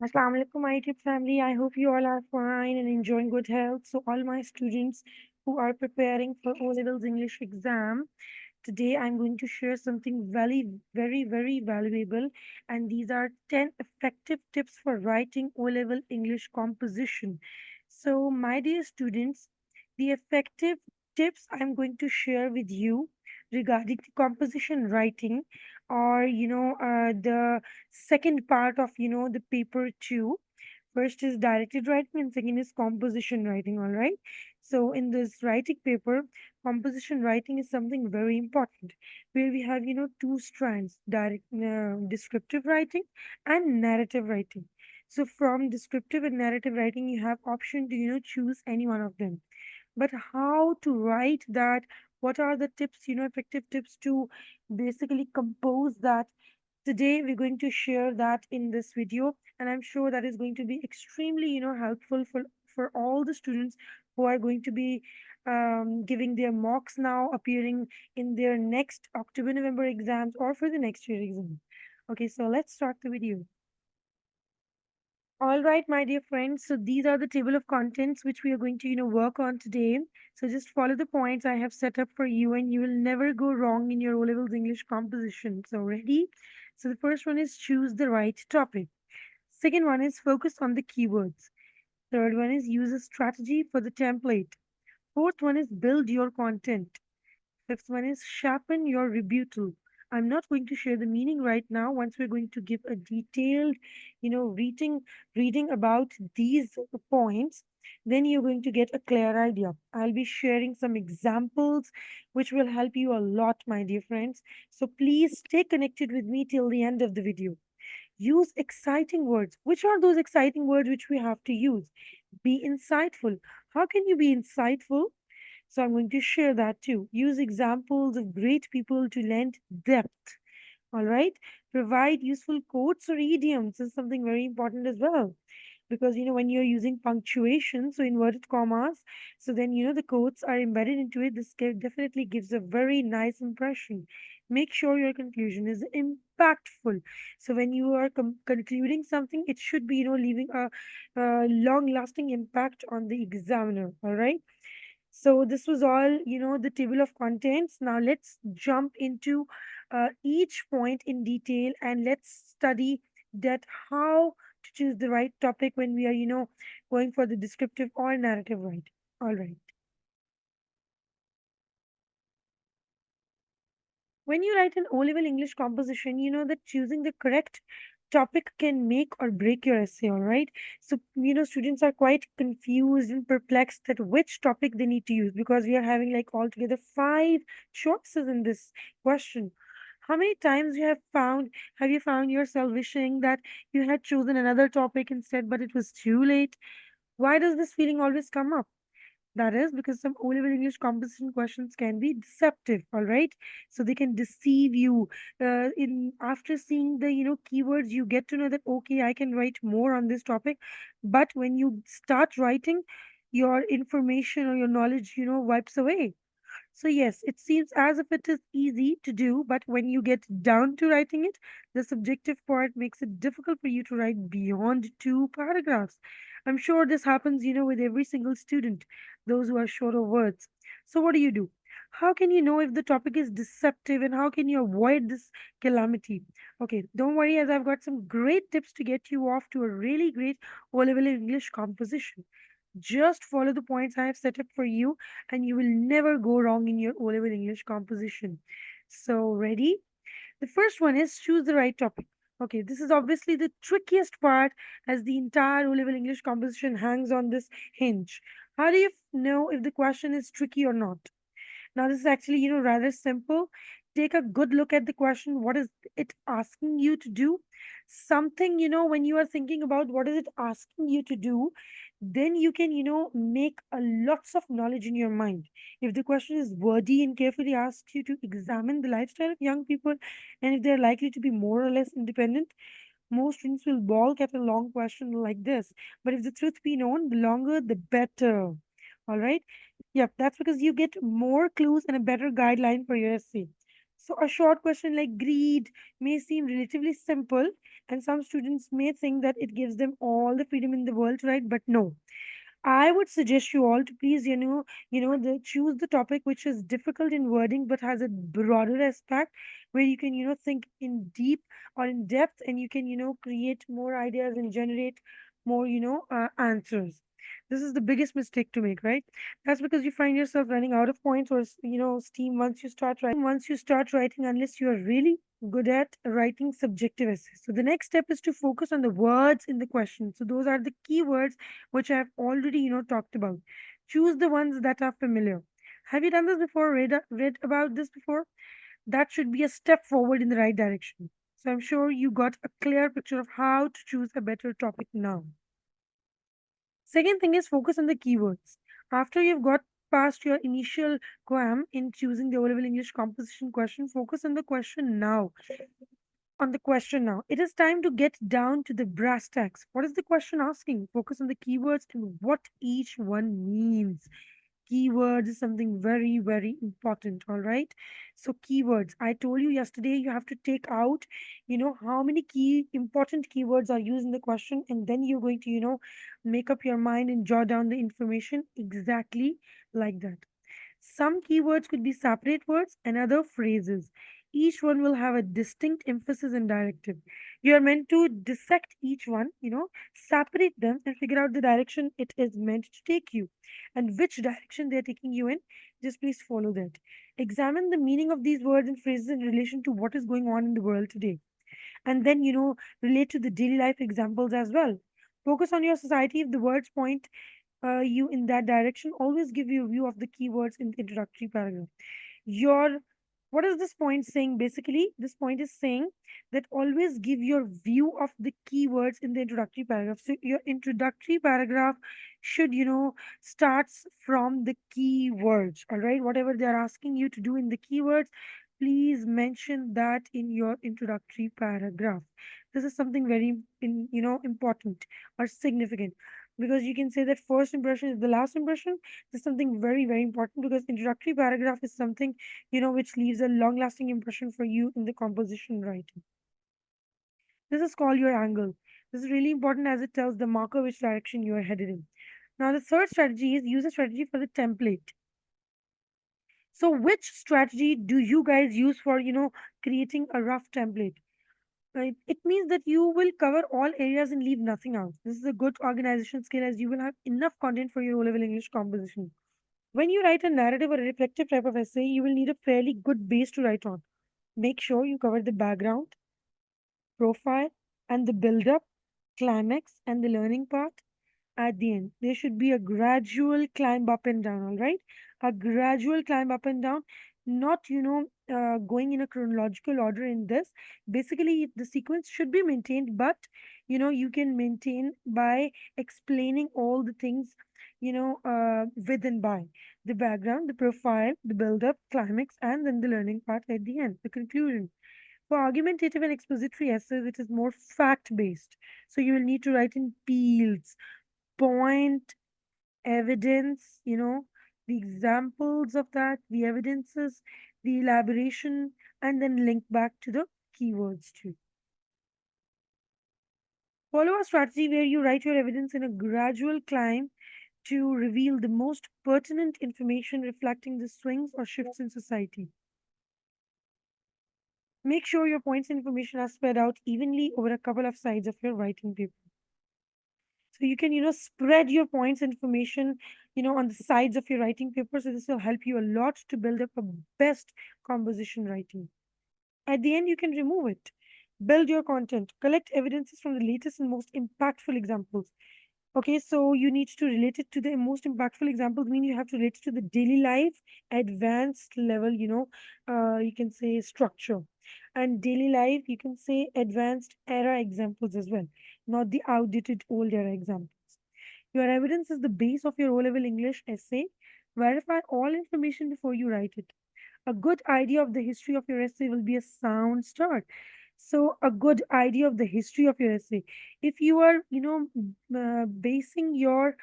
Assalamu alaikum, my YouTube family. I hope you all are fine and enjoying good health. So, all my students who are preparing for O levels English exam, today I'm going to share something very valuable. And these are 10 effective tips for writing O level English composition. So, my dear students, the effective tips I'm going to share with you regarding the composition writing, or the second part of the paper two. First is directed writing and second is composition writing. All right, so in this writing paper, composition writing is something very important, where we have two strands: descriptive writing and narrative writing. So from descriptive and narrative writing, you have option to choose any one of them. But how to write that, what are the tips, effective tips to basically compose that? Today we're going to share that in this video, and I'm sure that is going to be extremely helpful for all the students who are going to be giving their mocks now, appearing in their next October November exams or for the next year exam. Okay, so let's start the video. All right, my dear friends. So these are the table of contents which we are going to, work on today. So just follow the points I have set up for you, and you will never go wrong in your O levels English composition. So ready? So the first one is choose the right topic. Second one is focus on the keywords. Third one is use a strategy for the template. Fourth one is build your content. Fifth one is sharpen your rebuttal. I'm not going to share the meaning right now. Once we're going to give a detailed, reading about these points, then you're going to get a clear idea. I'll be sharing some examples which will help you a lot, my dear friends. So please stay connected with me till the end of the video. Use exciting words. Which are those exciting words which we have to use? Be insightful. How can you be insightful? So I'm going to share that too. Use examples of great people to lend depth. All right. Provide useful quotes or idioms is something very important as well. Because when you're using punctuation, so inverted commas, so then the quotes are embedded into it. This definitely gives a very nice impression. Make sure your conclusion is impactful. So when you are concluding something, it should be leaving a long-lasting impact on the examiner. All right. So this was all, the table of contents. Now let's jump into each point in detail, and let's study that how to choose the right topic when we are, going for the descriptive or narrative right. All right. When you write an O-level English composition, you know that choosing the correct topic can make or break your essay, all right? So, students are quite confused and perplexed at which topic they need to use, because we are having like altogether five choices in this question. How many times have you found yourself wishing that you had chosen another topic instead, but it was too late? Why does this feeling always come up? That is because some O-level English composition questions can be deceptive, all right? So they can deceive you. In after seeing the keywords, you get to know that okay, I can write more on this topic, but when you start writing, your information or your knowledge, wipes away. So, yes, it seems as if it is easy to do, but when you get down to writing it, the subjective part makes it difficult for you to write beyond two paragraphs. I'm sure this happens, with every single student, those who are short of words. So, what do? How can you know if the topic is deceptive, and how can you avoid this calamity? Okay, don't worry, as I've got some great tips to get you off to a really great O level English composition. Just follow the points I have set up for you, and you will never go wrong in your O level English composition. So, ready? The first one is choose the right topic. Okay, this is obviously the trickiest part, as the entire O level English composition hangs on this hinge. How do you know if the question is tricky or not? Now, this is actually, rather simple. Take a good look at the question. What is it asking you to do? Something, when you are thinking about what is it asking you to do, then you can, make a lots of knowledge in your mind. If the question is wordy and carefully asks you to examine the lifestyle of young people, and if they're likely to be more or less independent, most students will balk at a long question like this. But if the truth be known, the longer the better. All right. Yep, that's because you get more clues and a better guideline for your essay. So, a short question like greed may seem relatively simple, and some students may think that it gives them all the freedom in the world to write, but no. I would suggest you all to please, choose the topic which is difficult in wording but has a broader aspect where you can, think in deep or in depth, and you can, create more ideas and generate more, answers. This is the biggest mistake to make, right? That's because you find yourself running out of points or, steam once you start writing, unless you are really good at writing subjective essays. So the next step is to focus on the words in the question. So those are the key words which I've already, talked about. Choose the ones that are familiar. Have you done this before? Read about this before? That should be a step forward in the right direction. So I'm sure you got a clear picture of how to choose a better topic now. Second thing is focus on the keywords. After you've got past your initial qualm in choosing the O-level English composition question, focus on the question now. It is time to get down to the brass tacks. What is the question asking? Focus on the keywords and what each one means. Keywords is something very, very important. All right. So, keywords. I told you yesterday you have to take out, how many key important keywords are used in the question, and then you're going to, make up your mind and jot down the information exactly like that. Some keywords could be separate words and other phrases. Each one will have a distinct emphasis and directive. You are meant to dissect each one, separate them and figure out the direction it is meant to take you and which direction they are taking you in. Just please follow that. Examine the meaning of these words and phrases in relation to what is going on in the world today. And then, relate to the daily life examples as well. Focus on your society if the words point you in that direction. Always give you a view of the keywords in the introductory paragraph. Your What is this point saying? Basically, this point is saying that always give your view of the keywords in the introductory paragraph. So your introductory paragraph should, starts from the keywords. All right, whatever they are asking you to do in the keywords, please mention that in your introductory paragraph. This is something very important or significant, because you can say that first impression is the last impression. This is something very, very important, because introductory paragraph is something, which leaves a long lasting impression for you in the composition writing. This is called your angle. This is really important as it tells the marker which direction you are headed in. Now, the third strategy is use a strategy for the template. So, which strategy do you guys use for, creating a rough template? Right. It means that you will cover all areas and leave nothing out. This is a good organization skill, as you will have enough content for your O-level English composition. When you write a narrative or a reflective type of essay, you will need a fairly good base to write on. Make sure you cover the background, profile, and the build up, climax, and the learning part at the end. There should be a gradual climb up and down, all right? A gradual climb up and down, not, going in a chronological order in this. Basically, the sequence should be maintained, but, you can maintain by explaining all the things, with and by the background, the profile, the build up, climax, and then the learning part at the end, the conclusion. For argumentative and expository essays, it is more fact based. So you will need to write in fields, point, evidence, the examples of that, the evidences, the elaboration, and then link back to the keywords too. Follow a strategy where you write your evidence in a gradual climb to reveal the most pertinent information reflecting the swings or shifts in society. Make sure your points and information are spread out evenly over a couple of sides of your writing paper. So you can, spread your points and information, on the sides of your writing paper. So this will help you a lot to build up a best composition writing. At the end, you can remove it. Build your content. Collect evidences from the latest and most impactful examples. Okay, so you need to relate it to the most impactful examples, mean you have to relate it to the daily life, advanced level, you can say structure. And daily life, you can say advanced era examples as well, not the outdated old era examples. Your evidence is the base of your O-level English essay. Verify all information before you write it. A good idea of the history of your essay will be a sound start. So, a good idea of the history of your essay. If you are, basing your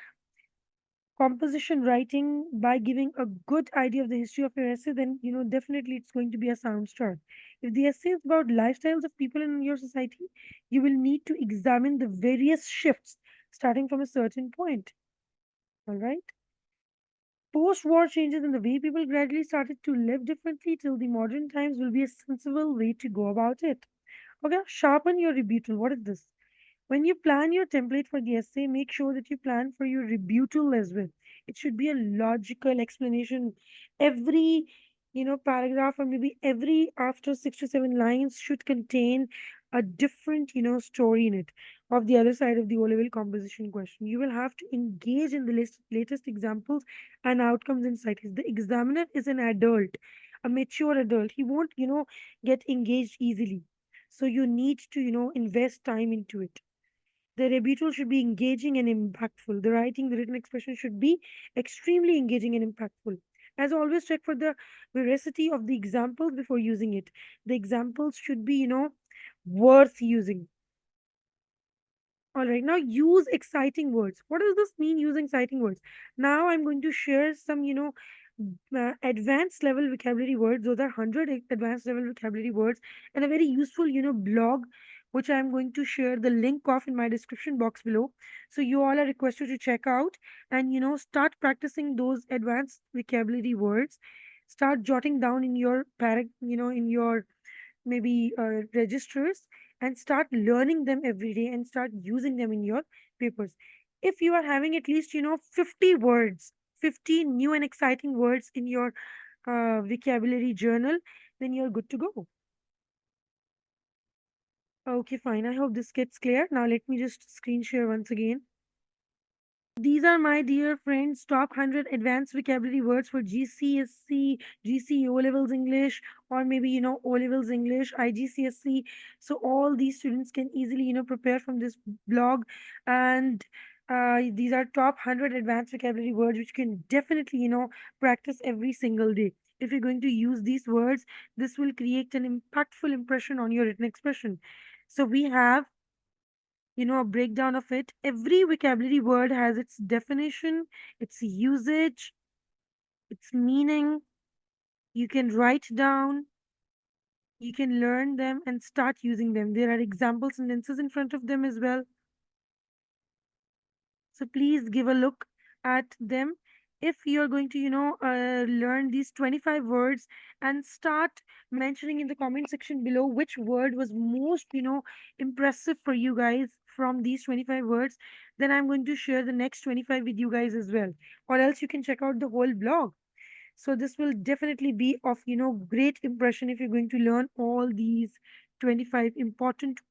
composition writing by giving a good idea of the history of your essay, then definitely it's going to be a sound start. If the essay is about lifestyles of people in your society, you will need to examine the various shifts starting from a certain point. All right. Post-war changes in the way people gradually started to live differently till the modern times will be a sensible way to go about it. Okay, sharpen your rebuttal. What is this? When you plan your template for the essay, make sure that you plan for your rebuttal as well. It should be a logical explanation. Every, paragraph, or maybe every after 6 to 7 lines should contain a different, story in it of the other side of the O-level composition question. You will have to engage in the latest examples and outcomes in cities. The examiner is an adult, a mature adult. He won't, get engaged easily. So you need to, invest time into it. The rebuttal should be engaging and impactful. The writing, the written expression should be extremely engaging and impactful. As always, check for the veracity of the examples before using it. The examples should be, worth using. All right, now use exciting words. What does this mean, using exciting words? Now I'm going to share some, advanced level vocabulary words. Those are 100 advanced level vocabulary words and a very useful, blog, which I'm going to share the link of in my description box below. So you all are requested to check out and, start practicing those advanced vocabulary words. Start jotting down in your in your maybe registers, and start learning them every day and start using them in your papers. If you are having at least 50 words, 50 new and exciting words in your vocabulary journal, then you're good to go. Okay, fine. I hope this gets clear. Now let me just screen share once again. These are, my dear friends, top 100 advanced vocabulary words for GCSE, GCE O levels English, or maybe, O levels English, IGCSE. So all these students can easily, prepare from this blog. And these are top 100 advanced vocabulary words, which you can definitely, practice every single day. If you're going to use these words, this will create an impactful impression on your written expression. So we have a breakdown of it. Every vocabulary word has its definition, its usage, its meaning. You can write down, you can learn them and start using them. There are example sentences in front of them as well. So please give a look at them. If you're going to, learn these 25 words and start mentioning in the comment section below which word was most, impressive for you guys from these 25 words, then I'm going to share the next 25 with you guys as well. Or else you can check out the whole blog. So this will definitely be of, great impression if you're going to learn all these 25 important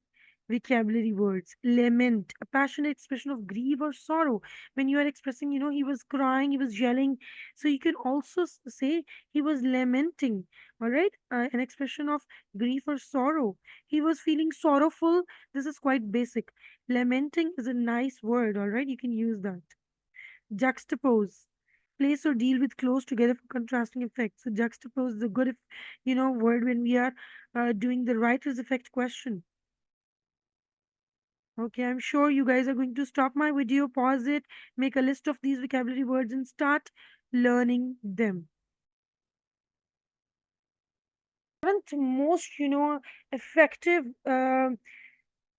vocabulary words. Lament, a passionate expression of grief or sorrow. When you are expressing, he was crying, he was yelling. So you can also say he was lamenting. All right, an expression of grief or sorrow. He was feeling sorrowful. This is quite basic. Lamenting is a nice word. All right, you can use that. Juxtapose, place or deal with close together for contrasting effects. So juxtapose is a good, word when we are doing the writer's effect question. Okay, I'm sure you guys are going to stop my video, pause it, make a list of these vocabulary words and start learning them. Seventh most, effective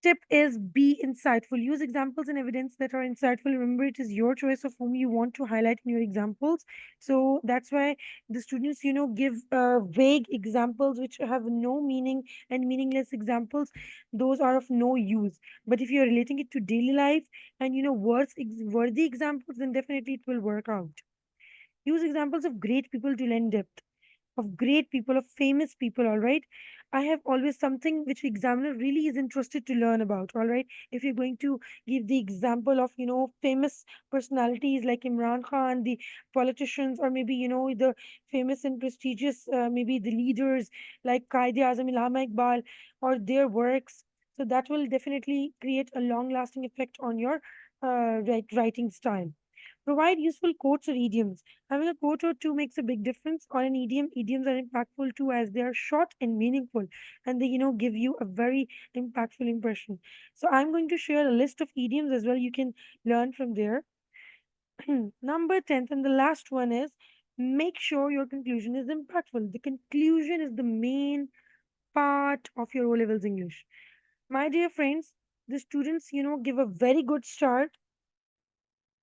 tip is be insightful. Use examples and evidence that are insightful. Remember, it is your choice of whom you want to highlight in your examples. So that's why the students, give vague examples which have no meaning, and meaningless examples. Those are of no use. But if you're relating it to daily life and, worthy examples, then definitely it will work out. Use examples of great people to lend depth, of great people, of famous people, all right? I have always something which examiner really is interested to learn about, all right? If you're going to give the example of, famous personalities like Imran Khan, the politicians, or maybe, the famous and prestigious, maybe the leaders like Qaid-e-Azam Illama Iqbal, or their works. So that will definitely create a long-lasting effect on your writing style. Provide useful quotes or idioms. Having a quote or two makes a big difference. Or an idiom. Idioms are impactful too, as they are short and meaningful, and they, give you a very impactful impression. So I'm going to share a list of idioms as well. You can learn from there. Number 10th, and the last one is make sure your conclusion is impactful. The conclusion is the main part of your O levels English. My dear friends, the students, give a very good start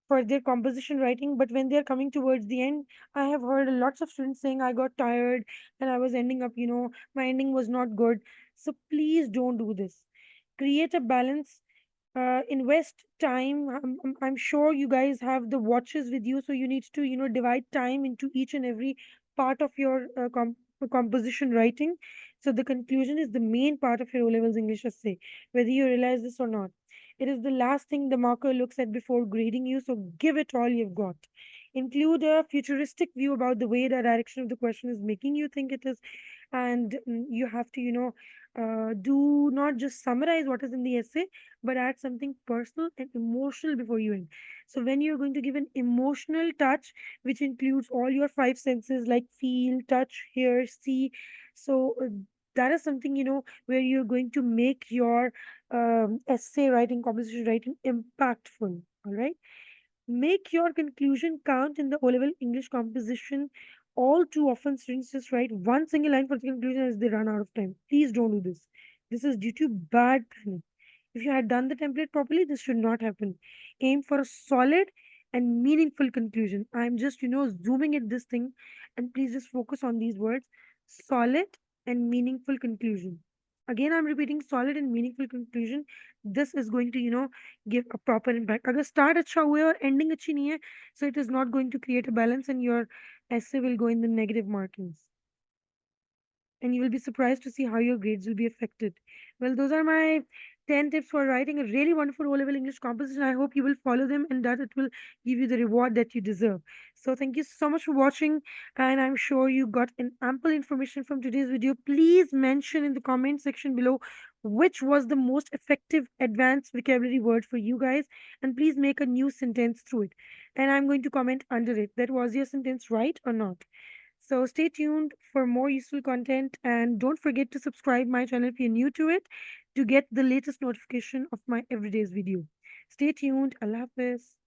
for their composition writing, but when they're coming towards the end, I have heard lots of students saying I got tired and I was ending up, my ending was not good. So please don't do this. Create a balance, invest time. I'm sure you guys have the watches with you, so you need to divide time into each and every part of your composition writing. So the conclusion is the main part of your O levels English essay, whether you realize this or not. It is the last thing the marker looks at before grading you, so give it all you've got. Include a futuristic view about the way the direction of the question is making you think it is, and you have to do not just summarize what is in the essay, but add something personal and emotional before you end. So when you're going to give an emotional touch, which includes all your five senses like feel, touch, hear, see, so that is something where you're going to make your essay writing, composition writing impactful. All right. Make your conclusion count in the O level English composition. All too often, students just write one single line for the conclusion as they run out of time. Please don't do this. This is due to bad planning. If you had done the template properly, this should not happen. Aim for a solid and meaningful conclusion. I'm just, zooming at this thing, and please just focus on these words: solid and meaningful conclusion. Again, I'm repeating solid and meaningful conclusion. This is going to, give a proper impact. अगर start अच्छा हुआ है और ending अच्छी नहीं है, so it is not going to create a balance, and your essay will go in the negative markings, and you will be surprised to see how your grades will be affected. Well, those are my 10 tips for writing a really wonderful O level English composition. I hope you will follow them and that it will give you the reward that you deserve. So, thank you so much for watching, and I'm sure you got an ample information from today's video. Please mention in the comment section below which was the most effective advanced vocabulary word for you guys, and please make a new sentence through it. And I'm going to comment under it that was your sentence right or not. So stay tuned for more useful content, and don't forget to subscribe my channel if you're new to it to get the latest notification of my everyday's video. Stay tuned. Allah Hafiz.